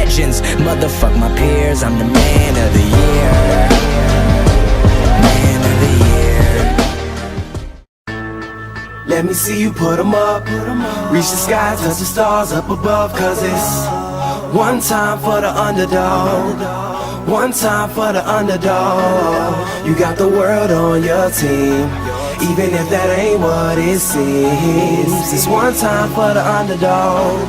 legends. Motherfuck my peers, I'm the man of the year. Man of the year. Let me see you put 'em up. Reach the sky, touch the stars up above. Cause it's one time for the underdog. One time for the underdog. You got the world on your team, even if that ain't what it seems. It's one time for the underdog.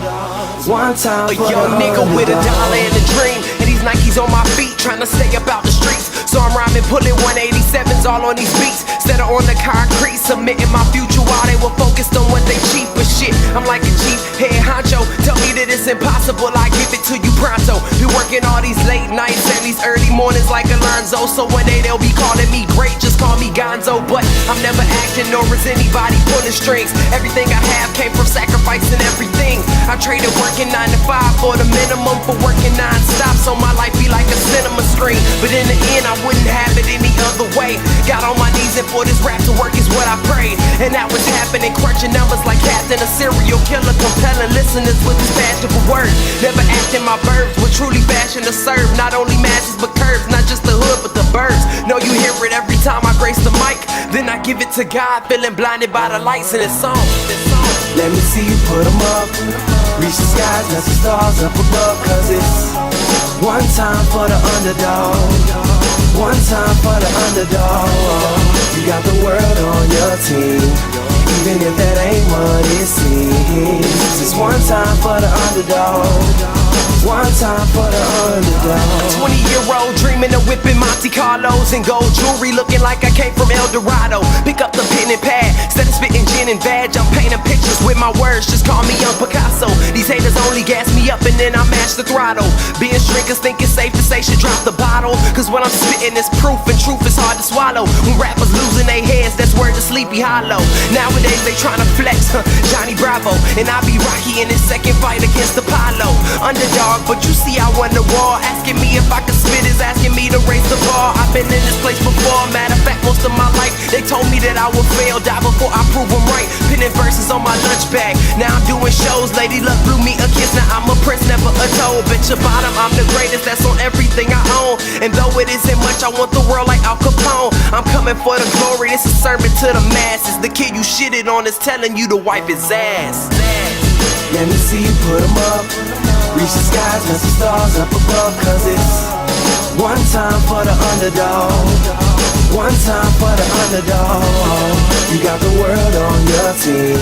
One time for the young nigga with a dollar and a dream, and these Nikes on my feet, trying to stay up out the streets. So I'm rhyming, pulling 187s all on these beats, instead of on the concrete, submitting my future while they were focused on what they cheap. But shit, I'm like a chief head honcho. Tell me that it's impossible, I give it to you pronto. Be working all these late nights and these early mornings like Alonzo. So one day they'll be calling me great, just call me Gonzo. But I'm never acting, nor is anybody pulling strings. Everything I have came from sacrificing everything. I traded working 9 to 5 for the minimum, for working non-stop, so my life be like a cinema screen. But in the end, I wouldn't have it any other way. Got on my knees and for this rap to work is what I prayed. And that was happening, crunching numbers like Captain, a serial killer, compelling listeners with his passion for words. Never acting my verbs, with truly fashion to serve not only masses but curves, not just the hood but the birds. Know you hear it every time I grace the mic, then I give it to God, feeling blinded by the lights in this song. Let me see you put 'em up. Reach the skies, touch the stars up above. Cause it's one time for the underdog. One time for the underdog. You got the world on your team, even if that ain't what it seems. It's one time for the underdog. One time for the underdog. 20-year-old dreaming of whipping Monte Carlos and gold jewelry, looking like I came from El Dorado. Pick up the pen and pad, instead of spitting gin and badge, I'm painting pictures with my words, just call me Young Picasso. These haters only gas me up and then I mash the throttle. Being drinkers think it's safe to say should drop the bottle, cause what I'm spitting is proof, and truth is hard to swallow. When rappers losing their heads, that's word to Sleepy Hollow. Nowadays they tryna flex, Johnny Bravo, and I be Rocky in his second fight against Apollo. Underdog, but you see I won the war. Asking me if I could spit is asking me to raise the bar. I've been in this place before, matter of fact most of my life. They told me that I would fail, die before I prove them right. Pinning verses on my lunch bag, now I'm doing shows. Lady Luck blew me a kiss, now I'm a prince, never a toad. Bet your bottom, I'm the greatest, that's on everything I own. And though it isn't much, I want the world like Al Capone. I'm coming for the glory, this is sermon to the masses. The kid you shitted on is telling you to wipe his ass. Let me see you put 'em up. Reach the skies, touch the stars up above. Cause it's one time for the underdog. One time for the underdog. You got the world on your team,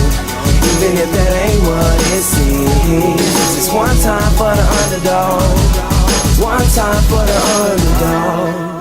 even if that ain't what it seems. It's one time for the underdog. One time for the underdog.